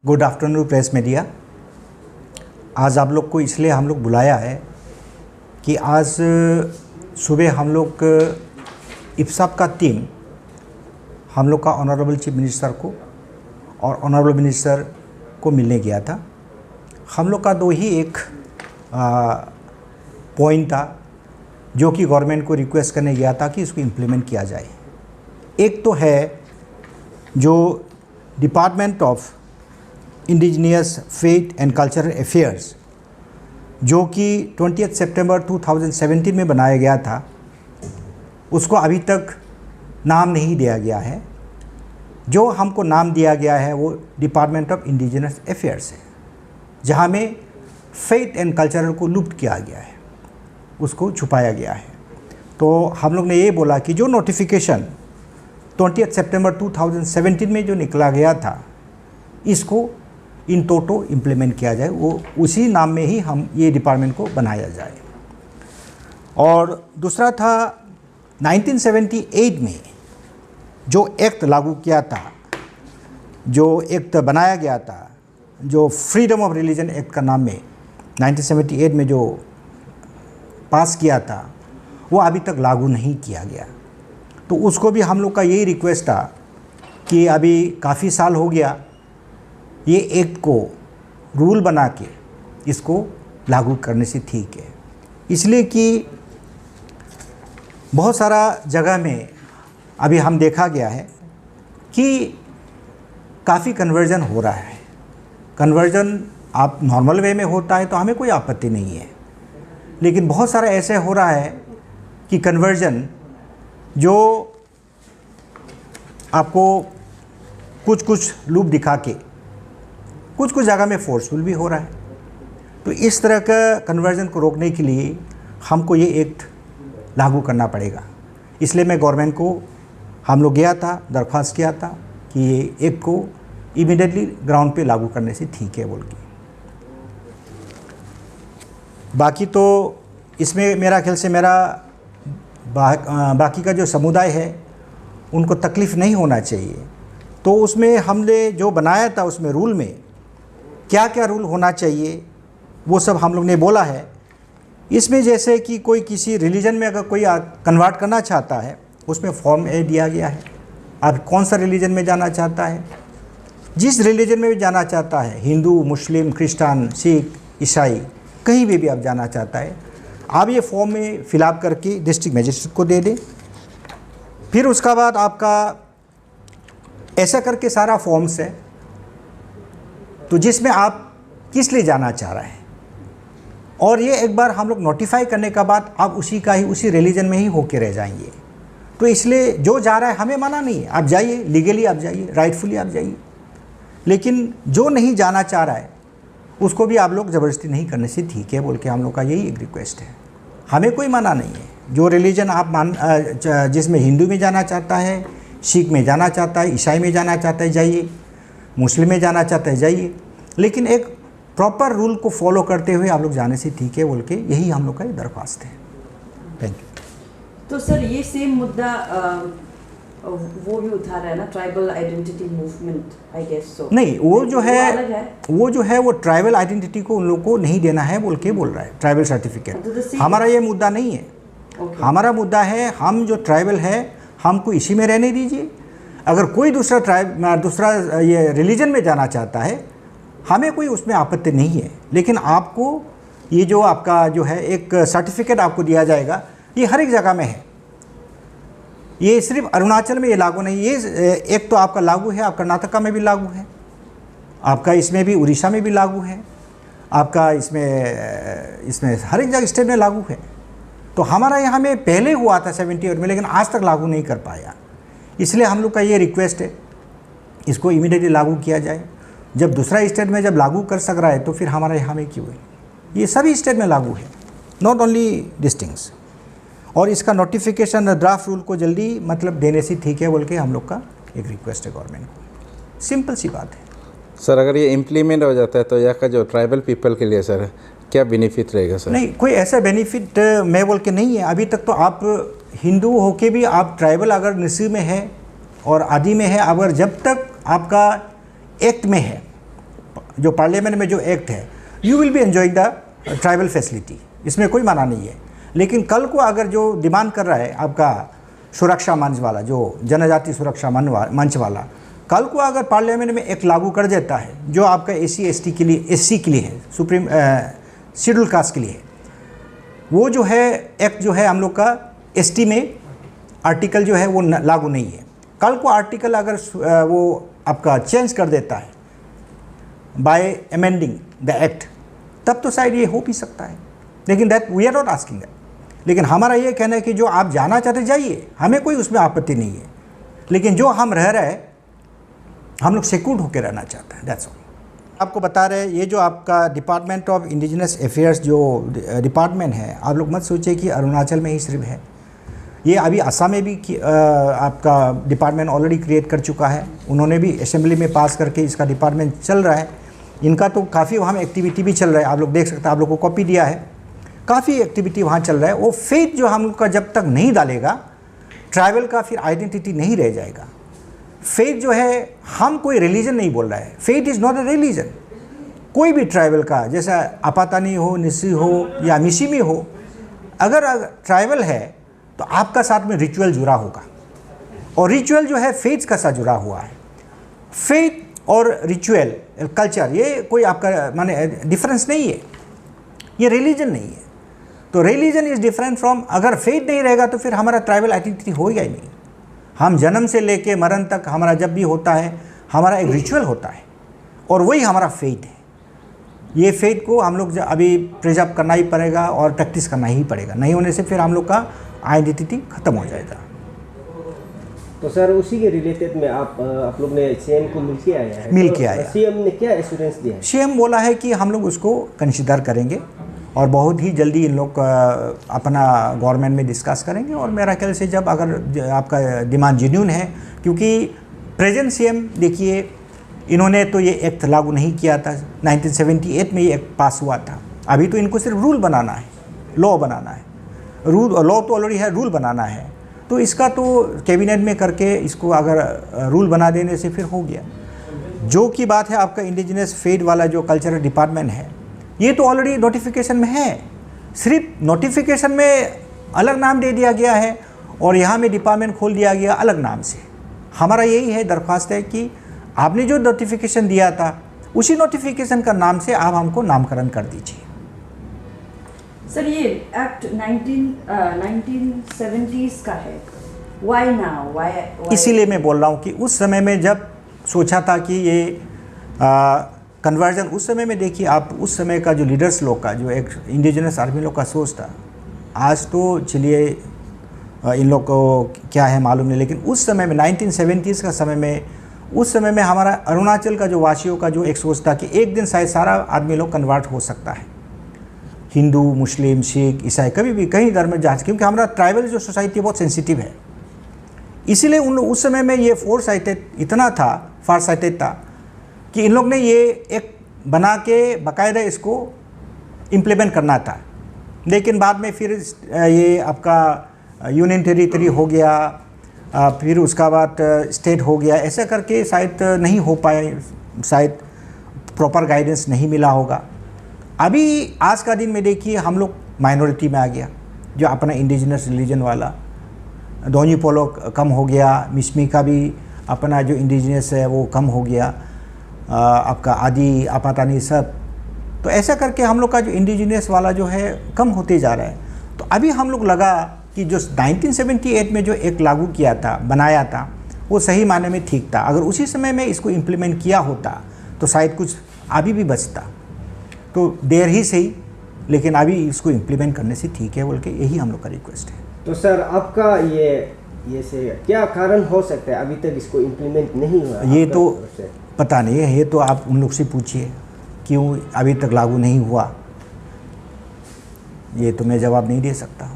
Good afternoon press media. आज आप लोग को इसलिए हम लोग बुलाया है कि आज सुबह हम लोग इफ्साप का टीम हम लोग का ऑनरेबल चीफ मिनिस्टर को और ऑनरेबल मिनिस्टर को मिलने गया था। हम लोग का दो ही एक पॉइंट था जो कि गवर्नमेंट को रिक्वेस्ट करने गया था कि इसको इम्प्लीमेंट किया जाए। एक तो है जो department of indigenous faith and cultural affairs जो कि 20 सितंबर 2017 में बनाया गया था, उसको अभी तक नाम नहीं दिया गया है। जो हमको नाम दिया गया है वो डिपार्टमेंट ऑफ इंडिजिनस अफेयर्स है, जहाँ में फेथ एंड कल्चरल को लुप्त किया गया है, उसको छुपाया गया है। तो हम लोग ने ये बोला कि जो नोटिफिकेशन 20 सितंबर 2017 में जो निकला गया था, इसको इन टोटो इम्प्लीमेंट किया जाए, वो उसी नाम में ही हम ये डिपार्टमेंट को बनाया जाए। और दूसरा था 1978 में जो एक्ट लागू किया था, जो एक्ट बनाया गया था, जो फ्रीडम ऑफ रिलीजन एक्ट का नाम में 1978 में जो पास किया था, वो अभी तक लागू नहीं किया गया। तो उसको भी हम लोग का यही रिक्वेस्ट था कि अभी काफ़ी साल हो गया, ये एक्ट को रूल बना के इसको लागू करने से ठीक है। इसलिए कि बहुत सारा जगह में अभी हम देखा गया है कि काफ़ी कन्वर्जन हो रहा है। कन्वर्जन आप नॉर्मल वे में होता है तो हमें कोई आपत्ति नहीं है, लेकिन बहुत सारा ऐसे हो रहा है कि कन्वर्जन जो आपको कुछ लूप दिखा के कुछ जगह में फोर्सफुल भी हो रहा है। तो इस तरह का कन्वर्जन को रोकने के लिए हमको ये एक्ट लागू करना पड़ेगा। इसलिए मैं गवर्नमेंट को हम लोग गया था, दरख्वास्त किया था कि ये एक्ट को इमीडिएटली ग्राउंड पे लागू करने से ठीक है बोल के। बाकी तो इसमें मेरा ख्याल से मेरा बाकी का जो समुदाय है उनको तकलीफ़ नहीं होना चाहिए। तो उसमें हमने जो बनाया था उसमें रूल में क्या क्या रूल होना चाहिए वो सब हम लोग ने बोला है। इसमें जैसे कि कोई किसी रिलीजन में अगर कोई कन्वर्ट करना चाहता है, उसमें फॉर्म ए दिया गया है। आप कौन सा रिलीजन में जाना चाहता है, जिस रिलीजन में भी जाना चाहता है, हिंदू, मुस्लिम, क्रिश्चियन, सिख, ईसाई, कहीं भी आप जाना चाहता है, आप ये फॉर्म में फिलअप करके डिस्ट्रिक्ट मजिस्ट्रेट को दे दें। फिर उसका बाद आपका ऐसा करके सारा फॉर्म्स है, तो जिसमें आप किस लिए जाना चाह रहे हैं, और ये एक बार हम लोग नोटिफाई करने का बाद आप उसी रिलीजन में ही होके रह जाएंगे। तो इसलिए जो जा रहा है हमें मना नहीं है, आप जाइए, लीगली आप जाइए, राइटफुली आप जाइए। लेकिन जो नहीं जाना चाह रहा है उसको भी आप लोग ज़बरदस्ती नहीं करने से ठीक है बोल के हम लोग का यही एक रिक्वेस्ट है। हमें कोई मना नहीं है। जो रिलीजन आप जिसमें हिंदू में जाना चाहता है, सिख में जाना चाहता है, ईसाई में जाना चाहता है, जाइए, मुस्लिम में जाना चाहता है, जाइए, लेकिन एक प्रॉपर रूल को फॉलो करते हुए आप लोग जाने से ठीक है बोल के यही हम लोग का दरख्वास्त है। Thank you. तो सर ये सेम मुद्दा वो भी उठा रहा है ना, tribal identity movement, I guess so. नहीं, वो जो है वो ट्राइबल आइडेंटिटी को उन लोग को नहीं देना है बोल के बोल रहा है, ट्राइबल सर्टिफिकेट। हमारा ये मुद्दा नहीं है। हमारा मुद्दा है हम जो ट्राइबल है हमको इसी में रहने दीजिए। अगर कोई दूसरा ये रिलीजन में जाना चाहता है, हमें कोई उसमें आपत्ति नहीं है। लेकिन आपको ये जो आपका जो है एक सर्टिफिकेट आपको दिया जाएगा, ये हर एक जगह में है। ये सिर्फ अरुणाचल में ये लागू नहीं, ये एक तो आपका लागू है, आप कर्नाटका में भी लागू है, आपका इसमें भी उड़ीसा में भी लागू है, आपका इसमें हर एक जगह स्टेट में लागू है। तो हमारा यहाँ में पहले हुआ था 78 में, लेकिन आज तक लागू नहीं कर पाया। इसलिए हम लोग का ये रिक्वेस्ट है, इसको इमीडिएटली लागू किया जाए। जब दूसरा स्टेट में जब लागू कर सक रहा है तो फिर हमारे यहाँ में क्यों है? ये सभी स्टेट में लागू है, नॉट ओनली डिस्टिंक्स। और इसका नोटिफिकेशन ड्राफ्ट रूल को जल्दी मतलब देने से ठीक है बोल के हम लोग का एक रिक्वेस्ट है गवर्नमेंट को। सिंपल सी बात है सर। अगर ये इम्प्लीमेंट हो जाता है तो यहाँ का जो ट्राइबल पीपल के लिए सर क्या बेनिफिट रहेगा सर? नहीं, कोई ऐसा बेनिफिट मैं बोल के नहीं है। अभी तक तो आप हिंदू होके भी आप ट्राइबल अगर नसीब में है और आदि में है, अगर जब तक आपका एक्ट में है जो पार्लियामेंट में जो एक्ट है, you will be enjoying the tribal facility, इसमें कोई माना नहीं है। लेकिन कल को अगर जो डिमांड कर रहा है आपका सुरक्षा मंच वाला, जो जनजाति सुरक्षा मंच वाला, कल को अगर पार्लियामेंट में एक लागू कर देता है जो आपका SC/ST के लिए, SC के लिए है, सुप्रीम शेड्यूल कास्ट के लिए है, वो जो है एक्ट जो है हम लोग का ST में आर्टिकल जो है वो लागू नहीं है। कल को आर्टिकल अगर वो आपका चेंज कर देता है बाय अमेंडिंग द एक्ट, तब तो शायद ये हो भी सकता है, लेकिन that we are not asking that. लेकिन हमारा ये कहना है कि जो आप जाना चाहते जाइए, हमें कोई उसमें आपत्ति नहीं है, लेकिन जो हम रह रहे हैं हम लोग सिक्योर्ड होकर रहना चाहते हैं, दैट्स ऑल। आपको बता रहे हैं ये जो आपका डिपार्टमेंट ऑफ इंडिजिनस अफेयर्स जो डिपार्टमेंट है, आप लोग मत सोचिए कि अरुणाचल में ही सिर्फ है, ये अभी असम में भी आपका डिपार्टमेंट ऑलरेडी क्रिएट कर चुका है। उन्होंने भी असेंबली में पास करके इसका डिपार्टमेंट चल रहा है। इनका तो काफ़ी वहाँ एक्टिविटी भी चल रहा है, आप लोग देख सकते हैं, आप लोग को कॉपी दिया है, काफ़ी एक्टिविटी वहाँ चल रहा है। वो फेथ जो हम लोग का जब तक नहीं डालेगा, ट्राइबल का फिर आइडेंटिटी नहीं रह जाएगा। फेथ जो है, हम कोई रिलीजन नहीं बोल रहा है, faith is not a religion. कोई भी ट्राइबल का, जैसा आपातानी हो, निसी हो या मिसिमी हो, अगर ट्राइबल है तो आपका साथ में रिचुअल जुड़ा होगा, और रिचुअल जो है फेथ का साथ जुड़ा हुआ है। फेथ और रिचुअल कल्चर ये कोई आपका माने डिफरेंस नहीं है, ये रिलीजन नहीं है। तो रिलीजन इज़ डिफरेंट फ्रॉम, अगर फेथ नहीं रहेगा तो फिर हमारा ट्राइबल आइडेंटिटी होगा ही नहीं। हम जन्म से लेके मरण तक हमारा जब भी होता है, हमारा एक रिचुअल होता है, और वही हमारा फेथ है। ये फेथ को हम लोग अभी प्रिजर्व करना ही पड़ेगा और प्रैक्टिस करना ही पड़ेगा, नहीं होने से फिर हम लोग का आइडेंटिटी ख़त्म हो जाएगा। तो सर उसी के रिलेटेड में आप लोग ने CM को मिल के आया है, मिल के आया। CM ने क्या एश्योरेंस दिया है? CM बोला है कि हम लोग उसको कंसिडर करेंगे और बहुत ही जल्दी इन लोग अपना गवर्नमेंट में डिस्कस करेंगे। और मेरा ख्याल से जब अगर आपका डिमांड जेन्युइन है, क्योंकि प्रेजेंट CM देखिए, इन्होंने तो ये एक्ट लागू नहीं किया था, 1978 में ये एक्ट पास हुआ था। अभी तो इनको सिर्फ रूल बनाना है, लॉ बनाना है। लॉ तो ऑलरेडी है, रूल बनाना है। तो इसका तो कैबिनेट में करके इसको अगर रूल बना देने से फिर हो गया। जो की बात है आपका इंडिजिनस फेथ वाला जो कल्चरल डिपार्टमेंट है, ये तो ऑलरेडी नोटिफिकेशन में है, सिर्फ नोटिफिकेशन में अलग नाम दे दिया गया है और यहाँ में डिपार्टमेंट खोल दिया गया अलग नाम से। हमारा यही है, दरख्वास्त है कि आपने जो नोटिफिकेशन दिया था उसी नोटिफिकेशन का नाम से आप हमको नामकरण कर दीजिए। सर ये एक्ट 1970s का है, वाई नाउ, वाई? इसीलिए मैं बोल रहा हूँ कि उस समय में जब सोचा था कि ये कन्वर्जन, उस समय में देखिए आप, उस समय का जो लीडर्स लोग का, जो एक इंडिजिनस आर्मी लोग का सोच था, आज तो चलिए इन लोग को क्या है मालूम नहीं, लेकिन उस समय में 1970s का समय में, उस समय में हमारा अरुणाचल का जो वासियों का जो एक सोच था कि एक दिन शायद सारा आदमी लोग कन्वर्ट हो सकता है, हिंदू, मुस्लिम, सिख, ईसाई, कभी भी कहीं धर्म में जा, क्योंकि हमारा ट्राइबल जो सोसाइटी बहुत सेंसिटिव है। इसीलिए उस समय में ये फोर साइटेड इतना था, फार साइटेड था कि इन लोग ने ये एक बना के बाकायदा इसको इम्प्लीमेंट करना था। लेकिन बाद में फिर ये आपका यूनियन टेरिटरी हो गया, फिर उसका बाद स्टेट हो गया, ऐसा करके शायद नहीं हो पाए, शायद प्रॉपर गाइडेंस नहीं मिला होगा। अभी आज का दिन में देखिए हम लोग माइनॉरिटी में आ गया, जो अपना इंडिजिनस रिलीजन वाला दोनी पोलो कम हो गया, मिसमी का भी अपना जो इंडिजिनस है वो कम हो गया, आपका आदि आपातानी सब। तो ऐसा करके हम लोग का जो इंडिजिनस वाला जो है कम होते जा रहा है। तो अभी हम लोग लगा कि जो 1978 में जो एक लागू किया था, बनाया था, वो सही मायने में ठीक था। अगर उसी समय में इसको इम्प्लीमेंट किया होता तो शायद कुछ अभी भी बचता। तो देर ही सही, लेकिन अभी इसको इम्प्लीमेंट करने से ठीक है बोल के यही हम लोग का रिक्वेस्ट है। तो सर आपका ये से क्या कारण हो सकता है अभी तक इसको इम्प्लीमेंट नहीं हुआ? ये तो पता नहीं है, ये तो आप उन लोग से पूछिए क्यों अभी तक लागू नहीं हुआ, ये तो मैं जवाब नहीं दे सकता।